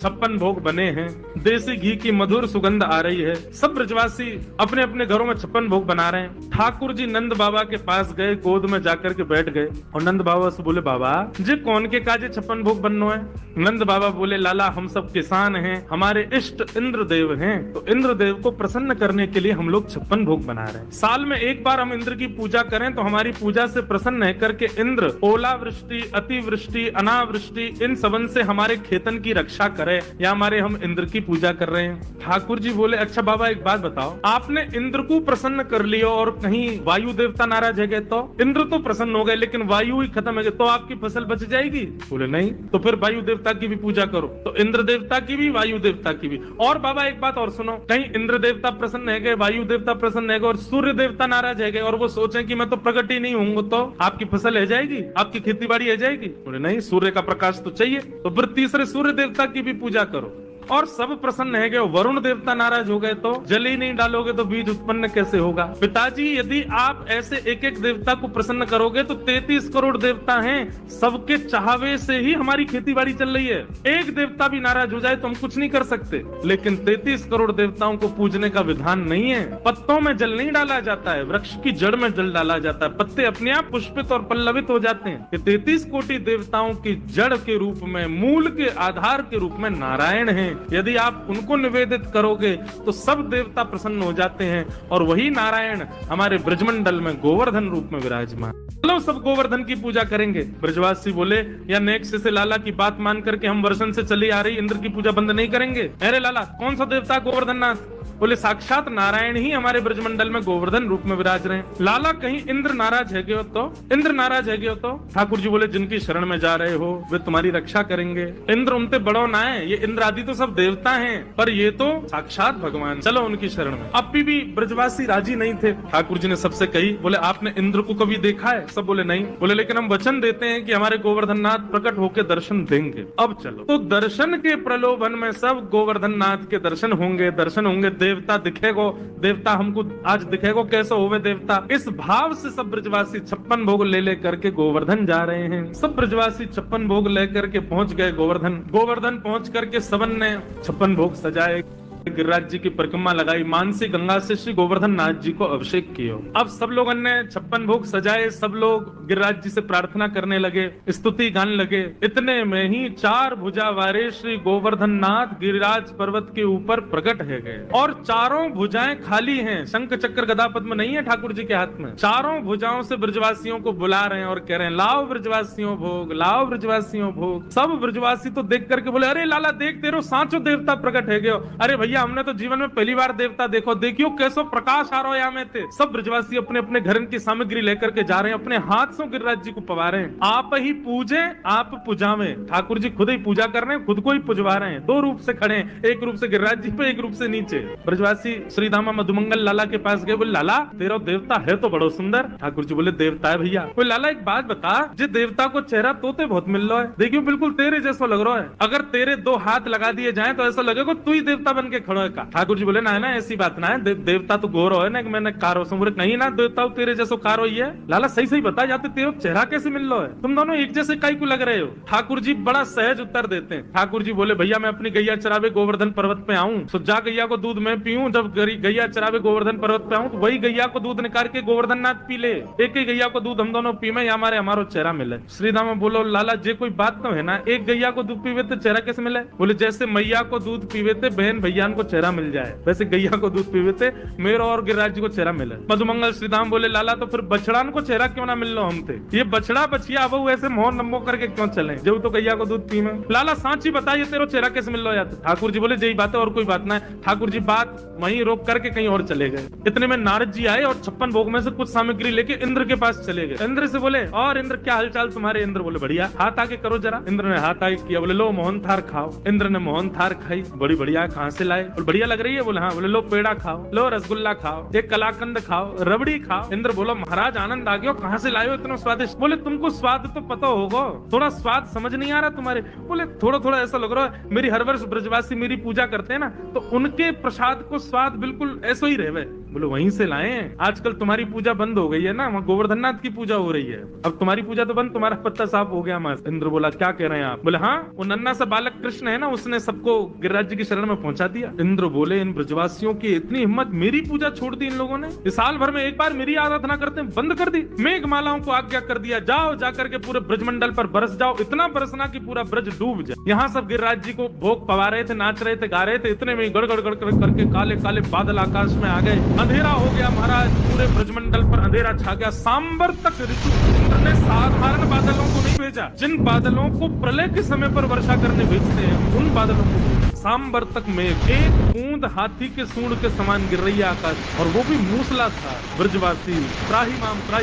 56 भोग बने हैं, देसी घी की मधुर सुगंध आ रही है। सब ब्रजवासी अपने अपने घरों में 56 भोग बना रहे हैं। ठाकुर जी नंद बाबा के पास गए, गोद में जाकर के बैठ गए और नंद बाबा से बोले, बाबा जी कौन के काजे 56 भोग बननो है? नंद बाबा बोले, लाला हम सब किसान हैं, हमारे इष्ट इंद्रदेव हैं, तो इंद्रदेव को प्रसन्न करने के लिए हम लोग 56 भोग बना रहे हैं। साल में एक बार हम इंद्र की पूजा करें तो हमारी पूजा से प्रसन्न है करके इंद्र ओलावृष्टि, अतिवृष्टि, अनावृष्टि इन सबन से हमारे खेतन की रक्षा करे, या हमारे हम इंद्र की पूजा कर रहे हैं। ठाकुर जी बोले, अच्छा बाबा एक बात बताओ, आपने इंद्र को प्रसन्न कर लिया और कहीं वायु देवता नाराज है गए तो? इंद्र तो प्रसन्न हो गए लेकिन वायु ही खत्म है गए, तो आपकी फसल बच जाएगी? बोले नहीं। तो फिर वायु देवता की भी पूजा करो। तो इंद्र देवता की भी, वायु देवता की भी। और बाबा एक बात और सुनो, कहीं इंद्र देवता प्रसन्न है गए, वायु देवता प्रसन्न है गए और सूर्य देवता नाराज है गए और वो सोचे कि मैं तो प्रकट ही नहीं हूँ, तो आपकी फसल है जाएगी, आपकी खेती बाड़ी है जाएगी? बोले नहीं, सूर्य का प्रकाश तो चाहिए। तो फिर तीसरे सूर्य देवता की भी पूजा करो। और सब प्रसन्न है गए, वरुण देवता नाराज हो गए तो जल ही नहीं डालोगे तो बीज उत्पन्न कैसे होगा? पिताजी यदि आप ऐसे एक एक देवता को प्रसन्न करोगे तो 33 करोड़ देवता हैं, सबके चाहवे से ही हमारी खेती बाड़ी चल रही है। एक देवता भी नाराज हो जाए तो हम कुछ नहीं कर सकते, लेकिन 33 करोड़ देवताओं को पूजने का विधान नहीं है। पत्तों में जल नहीं डाला जाता है, वृक्ष की जड़ में जल डाला जाता है, पत्ते अपने आप पुष्पित और पल्लवित हो जाते हैं। ये 33 कोटि देवताओं की जड़ के रूप में, मूल के आधार के रूप में नारायण हैं। यदि आप उनको निवेदित करोगे तो सब देवता प्रसन्न हो जाते हैं और वही नारायण हमारे ब्रजमंडल में गोवर्धन रूप में विराजमान। चलो सब गोवर्धन की पूजा करेंगे। ब्रजवासी बोले, या नेक्स्ट से लाला की बात मान करके हम वर्षन से चली आ रही इंद्र की पूजा बंद नहीं करेंगे। अरे लाला कौन सा देवता गोवर्धन नाथ? बोले साक्षात नारायण ही हमारे ब्रजमंडल में गोवर्धन रूप में विराज रहे हैं। लाला कहीं इंद्र नाराज है गए तो? इंद्र नाराज है गए तो? ठाकुर जी बोले, जिनकी शरण में जा रहे हो वे तुम्हारी रक्षा करेंगे। इंद्र उनसे बड़ो ना है, ये इंद्र आदि तो सब देवता हैं, पर ये तो साक्षात भगवान, चलो उनकी शरण में। अब भी ब्रजवासी राजी नहीं थे। ठाकुर जी ने सबसे कही, बोले आपने इंद्र को कभी देखा है? सब बोले नहीं। बोले लेकिन हम वचन देते हैं कि हमारे गोवर्धन नाथ प्रकट होकर दर्शन देंगे। अब चलो, तो दर्शन के प्रलोभन में सब गोवर्धन नाथ के दर्शन होंगे, दर्शन होंगे, देवता दिखेगो, देवता हमको आज दिखेगो, कैसे होवे देवता। इस भाव से सब ब्रजवासी 56 भोग ले करके गोवर्धन जा रहे हैं। सब ब्रजवासी 56 भोग लेकर के पहुंच गए गोवर्धन। गोवर्धन पहुंच करके सबन ने 56 भोग सजाए, गिरिराज जी की परिक्रमा लगाई, मानसी गंगा से श्री गोवर्धन नाथ जी को अभिषेक किया। अब सब लोगों ने 56 भोग सजाए, सब लोग गिरिराज जी से प्रार्थना करने लगे, स्तुति गाने लगे। इतने में ही 4 भुजा वाले श्री गोवर्धन नाथ गिरिराज पर्वत के ऊपर प्रकट है गए और चारों भुजाएं खाली हैं। शंख चक्र गदा पद्म नहीं है ठाकुर जी के हाथ में। चारों भुजाओं से ब्रजवासियों को बुला रहे हैं और कह रहे हैं, लाओ ब्रजवासियों भोग, लाओ ब्रजवासियों भोग। सब ब्रजवासी तो देख करके बोले, अरे लाला देख तेरो सांचो देवता प्रकट है गयो। अरे भैया हमने तो जीवन में पहली बार देवता देखो, देखियो कैसो प्रकाश आ रहा है में थे। सब ब्रजवासी अपने अपने घर की सामग्री लेकर के जा रहे हैं, अपने हाथ से गिरिराज जी को पवा रहे हैं। आप ही पूजे आप पुजावे। ठाकुर जी खुद ही पूजा कर रहे हैं, खुद को ही पुजवा रहे हैं। 2 रूप से खड़े हैं, एक रूप से गिरिराज जी पे, एक रूप से नीचे। ब्रजवासी श्री दामा मधुमंगल लाला के पास गए, बोले लाला तेरा देवता है तो बड़ो सुंदर। ठाकुर जी बोले, देवता है भैया। बोले लाला एक बात बता, जे देवता को चेहरा तोते बहुत मिल रहा है, देखियो बिल्कुल तेरे जैसा लग रहा है। अगर तेरे 2 हाथ लगा दिए जाए तो ऐसा लगेगा तू ही देवता बन के खड़ो है का। ठाकुर जी बोले, ना है ना ऐसी बात ना है, देवता तो गोरो है ना, मैंने कारो समूर नहीं ना, देवता तेरे जैसो कारो ही है। लाला सही सही बता, जाते तेरे चेहरा कैसे मिल रहा है? तुम दोनों एक जैसे काई को लग रहे हो? ठाकुर जी बड़ा सहज उत्तर देते हैं। ठाकुर जी बोले, भैया मैं अपनी गैया चरावे गोवर्धन पर्वत पे आऊं, तो जा गैया को दूध मैं पीऊं। जब गैया चरावे गोवर्धन पर्वत पे आऊं तो वही गैया को दूध निकाल के गोवर्धन नाथ पी ले। एक ही गैया को दूध हम दोनों पीवे, या हमारो चेहरा मिले। श्रीदामा बोलो, लाला जे कोई बात तो है ना, एक गैया को दूध पीवे तो चेहरा कैसे मिले? बोले जैसे मैया को दूध पीवे थे बहन भैया को चेहरा मिल जाए, वैसे गैया को दूध पीवे थे मेरे और गिरिराज जी को चेहरा मिले। मधुमंगल श्रीधाम बोले, लाला तो फिर बछड़ान को चेहरा क्यों ना मिल लो हम थे? ये बछड़ा बछिया अब ऐसे मोह नंबो करके क्यों चले, जब तो गैया को दूध पीवे। लाला सांची बताइए तेरो चेहरा कैसे मिल लो यार? ठाकुर जी बोले, यही बात है और कोई बात ना है। ठाकुर जी बात वहीं रोक करके कहीं और चले गए। इतने में नारद जी आए और 56 भोग में से कुछ सामग्री लेके इंद्र के पास चले गए। इंद्र से बोले, और इंद्र क्या हालचाल तुम्हारे? इंद्र बोले, बढ़िया। हाथ आगे करो जरा। इंद्र ने हाथ आगे किया, बोले लो मोहन थार खाओ। इंद्र ने मोहन थार खाई, बड़ी बढ़िया। कहाँ से लाए? और बढ़िया लग रही है? बोले हाँ। बोले लो पेड़ा खाओ, लो रसगुल्ला खाओ, एक कलाकंद खाओ, रबड़ी खाओ। इंद्र बोलो, महाराज आनंद आ गया, कहाँ से लाए हो इतना स्वादिष्ट? बोले तुमको स्वाद तो पता होगा, थोड़ा स्वाद समझ नहीं आ रहा तुम्हारे? बोले थोड़ा थोड़ा ऐसा लग रहा है, मेरी हर वर्ष ब्रजवासी मेरी पूजा करते हैं ना, तो उनके प्रसाद को स्वाद बिल्कुल ऐसा ही रहे। बोले वहीं से लाए हैं। आजकल तुम्हारी पूजा बंद हो गई है ना, वहाँ गोवर्धन नाथ की पूजा हो रही है, अब तुम्हारी पूजा तो बंद, तुम्हारा पत्ता साफ हो गया। मस्त। इंद्र बोला क्या कह रहे हैं आप? बोले हाँ, वो नन्ना सा बालक कृष्ण है ना, उसने सबको गिरिराज जी की शरण में पहुंचा दिया। इंद्र बोले इन ब्रजवासियों की इतनी हिम्मत, मेरी पूजा छोड़ दी इन लोगों ने, इस साल भर में एक बार मेरी आराधना करते हैं, बंद कर दी। मेघमालाओं को आज्ञा कर दिया, जाओ जाकर के पूरे ब्रजमंडल पर बरस जाओ, इतना बरसना कि पूरा ब्रज डूब जाए। यहाँ सब गिरिराज जी को भोग पवा रहे थे, नाच रहे थे, गा रहे थे, इतने में गड़गड़ गड़गड़ करके काले काले बादल आकाश में आ गए, अंधेरा हो गया महाराज, पूरे ब्रजमंडल पर अंधेरा छा गया। सांबर तक ऋतु। इंद्र ने साधारण बादलों को नहीं भेजा, जिन बादलों को प्रलय के समय पर वर्षा करने भेजते हैं उन बादलों को। सांबर तक मेघ, एक बूंद हाथी के सूंड के समान गिर रही है आकाश, और वो भी मूसला था। ब्रजवासी त्राही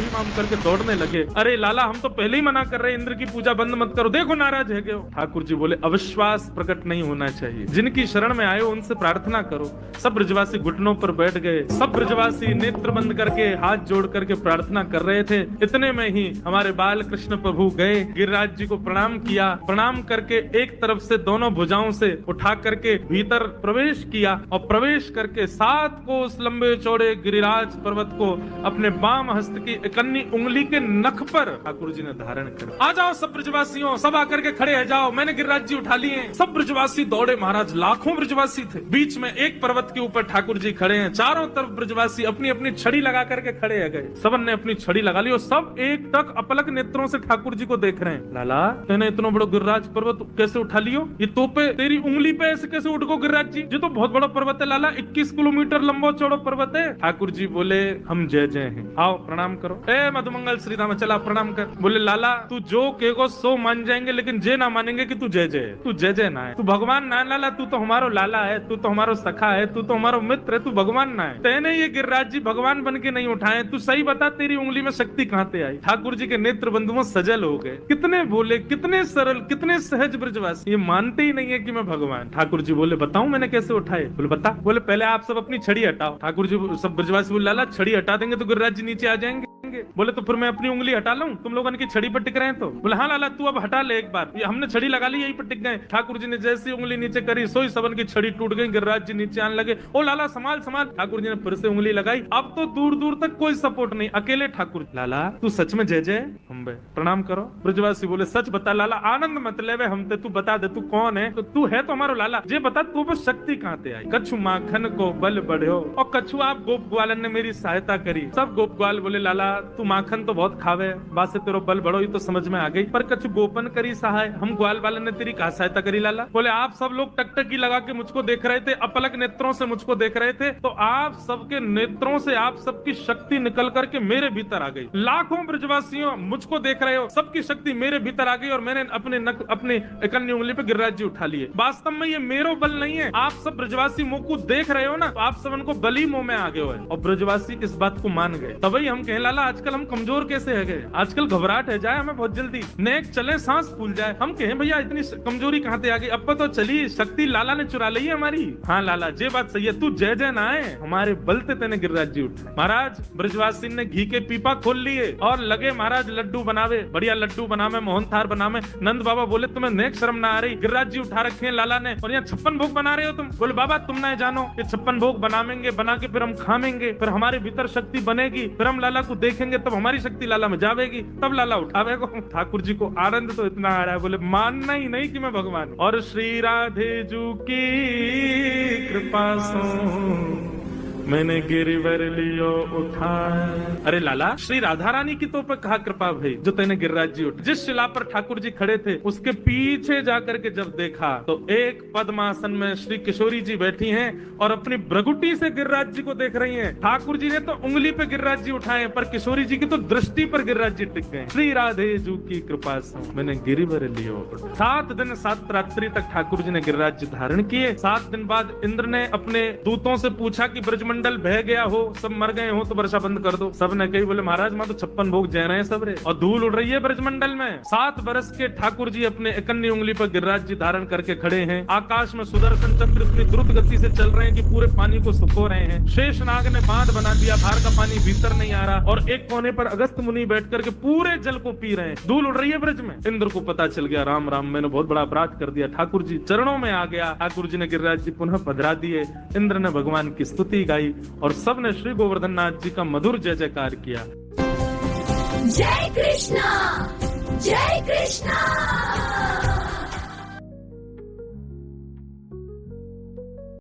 माम करके दौड़ने लगे। अरे लाला, हम तो पहले ही मना कर रहे, इंद्र की पूजा बंद मत करो, देखो नाराज है क्यों। ठाकुर जी बोले अविश्वास प्रकट नहीं होना चाहिए, जिनकी शरण में आए हो उनसे प्रार्थना करो। सब ब्रजवासी घुटनों पर बैठ गए, सब ब्रजवासी नेत्र बंद करके हाथ जोड़ करके प्रार्थना कर रहे थे। इतने में ही हमारे बाल कृष्ण प्रभु गए, गिरिराज जी को प्रणाम किया, प्रणाम करके एक तरफ से दोनों भुजाओं से उठा करके भीतर प्रवेश किया, और प्रवेश करके 7 कोस लंबे चौड़े गिरिराज पर्वत को अपने बाम हस्त की इकन्नी उंगली के नख पर ठाकुर जी ने धारण कर। आ जाओ सब ब्रजवासियों, सब आकर के खड़े है, जाओ, मैंने गिरिराज जी उठा लिए। सब ब्रजवासी दौड़े महाराज, लाखों ब्रजवासी थे। बीच में एक पर्वत के ऊपर ठाकुर जी खड़े हैं, चारों तरफ ब्रजवासी अपनी अपनी छड़ी लगा करके खड़े है गए। सबन ने अपनी छड़ी लगा ली और सब एक टक अपलक नेत्रों से ठाकुर जी को देख रहे हैं। लाला, मैंने इतना बड़ा गिरिराज पर्वत कैसे उठा लियो? ये तोपे तेरी उंगली पे ऐसे कैसे उठ गो गिरिराज जी? ये तो बहुत बड़ा पर्वत है लाला, 21 किलोमीटर लंबा चौड़ा पर्वत है। ठाकुर जी बोले हम जय जय हैं, आओ प्रणाम करो। ए मधुमंगल श्री राम, चला प्रणाम कर। बोले लाला, तू जो कहेगो सो मान जाएंगे, लेकिन जे ना मानेंगे कि तू जय जय है। तू जय जय ना है, तू भगवान ना है लाला, तू तो हमारो लाला है, तू तो हमारो सखा है, तू तो हमारो मित्र है, तू भगवान ना है। तेने ये गिरिराज जी भगवान बन के नहीं उठाए, तू सही बता तेरी उंगली में शक्ति कहाँ से आई? ठाकुर जी के नेत्र बंधुओं सजल हो गए। कितने बोले, कितने सरल, कितने सहज ब्रजवासी, ये मानते ही नहीं है कि मैं भगवान। ठाकुर जी बोले बताऊं मैंने कैसे उठाए? बोले बता। बोले पहले आप सब अपनी छड़ी हटाओ। ठाकुर जी सब ब्रजवासी बोले लाला, छड़ी हटा देंगे तो गिरिराज जी नीचे आ जाएंगे। बोले तो फिर मैं अपनी उंगली हटा लूं, तुम लोगों की छड़ी पर टिक रहे हैं तो? बोले हाँ लाला, तू अब हटा ले एक बार, ये हमने छड़ी लगा ली, यही पर टिक गए। ठाकुर जी ने जैसी उंगली नीचे करी, सोई सबन की छड़ी टूट गई, गिरिराज जी नीचे आने लगे। ओ लाला संभाल संभाल। ठाकुर जी ने फिर से उंगली लगाई, अब तो दूर दूर तक कोई सपोर्ट नहीं, अकेले ठाकुर। लाला तू सच में जय जय? हम प्रणाम करो। ब्रजवासी बोले सच बता लाला, आनंद मत ले हमते, तू बता दे तू कौन है? तो तू है तो हमारो लाला, जे बता तू पर शक्ति कहाँ से आई? कछु माखन को बल बढ़ो, और कछु आप गोप ग्वालन ने मेरी सहायता करी। सब गोप ग्वाल बोले लाला, तू माखन तो बहुत खावे, बात से तेरो बल बढ़ो, ये तो समझ में आ गई, पर कछु गोपन करी सहाय, हम ग्वाल वालन ने तेरी कहा सहायता करी लाला? बोले आप सब लोग टकटकी लगा के मुझको देख रहे थे, अपलक नेत्रों से मुझको देख रहे थे, तो आप सबके नेत्रों से आप सबकी शक्ति निकल करके मेरे भीतर आ गई। लाखों ब्रजवासियों मुझको देख रहे हो, सबकी शक्ति मेरे भीतर आ गई, और मैंने अपने इकन्नी उंगली पे गिरिराज जी उठा लिए। वास्तव में ये मेरो बल नहीं है, आप सब ब्रजवासी मुंह को देख रहे हो ना, तो आप सब उनको बली मुंह में आ गए हो। और ब्रजवासी इस बात को मान गए। तभी हम कहें लाला आजकल हम कमजोर कैसे है गए, आजकल घबराहट है जाए हमें बहुत जल्दी, नेक चले सांस फूल जाए। हम कहें भैया इतनी कमजोरी कहाँ से आ गई? अब तो चली, शक्ति लाला ने चुरा ली है हमारी। हाँ लाला ये बात सही है, तू जय जय ना है, हमारे बल से तेने गिरिराज जी उठा। महाराज ब्रजवासी ने घी के पीपा खोल लिए और लगे महाराज लड्डू बनावे, बढ़िया लड्डू बनावे, मोहन थार बनावे। नंद बाबा बोले तुम्हें नेक शर्म ना आ रही? गिरिराज जी उठा रखे हैं लाला ने, और यहाँ 56 भोग बना रहे हो तुम। बोले बाबा तुम ना जानो, ये 56 भोग बनावेंगे, बना के फिर हम खावेंगे, फिर हमारे भीतर शक्ति बनेगी, फिर हम लाला को देखेंगे, तब हमारी शक्ति लाला में जावेगी, तब लाला उठावेगा। ठाकुर जी को आनंद तो इतना आ रहा है, बोले मानना ही नहीं कि मैं भगवान। और श्री राधे जू की कृपा से मैंने गिरिवर लियो उठाए। अरे लाला श्री राधा रानी की तो पर कहा कृपा भाई, जो तेने गिरिराज जी उठा। जिस शिला पर ठाकुर जी खड़े थे उसके पीछे जाकर के जब देखा तो एक पद्मासन में श्री किशोरी जी बैठी हैं और अपनी भ्रगुटी से गिरिराज जी को देख रही हैं। ठाकुर जी ने तो उंगली पे गिरिराज जी उठाए, पर किशोरी जी की तो दृष्टि पर गिरिराज जी टिक गए। श्री राधे जू की कृपा से मैंने गिरिवर लियो उठा। 7 दिन 7 रात्रि तक ठाकुर जी ने गिरिराज जी धारण किए। 7 दिन बाद इंद्र ने अपने दूतों से पूछा कि ब्रजमंडल बह गया हो, सब मर गए हो तो वर्षा बंद कर दो। सब ने कही बोले महाराज मां तो 56 भोग जय रहे हैं सब रे, और धूल उड़ रही है ब्रजमंडल में। 7 बरस के ठाकुर जी अपने इकन्नी उंगली पर गिरिराज जी धारण करके खड़े हैं। आकाश में सुदर्शन चक्र इतनी द्रुत गति से चल रहे हैं कि पूरे पानी को सुखो रहे हैं। शेषनाग ने बांध बना दिया, बाहर का पानी भीतर नहीं आ रहा, और एक कोने पर अगस्त मुनि बैठ करके पूरे जल को पी रहे हैं। धूल उड़ रही है ब्रज में। इंद्र को पता चल गया, राम राम मैंने बहुत बड़ा अपराध कर दिया। ठाकुर जी चरणों में आ गया। ठाकुर जी ने गिरिराज जी पुनः पधरा दिए। इंद्र ने भगवान की स्तुति गाई। सुनाई और सबने श्री गोवर्धन नाथ जी का मधुर जय जयकार किया। जय कृष्णा, जय कृष्णा।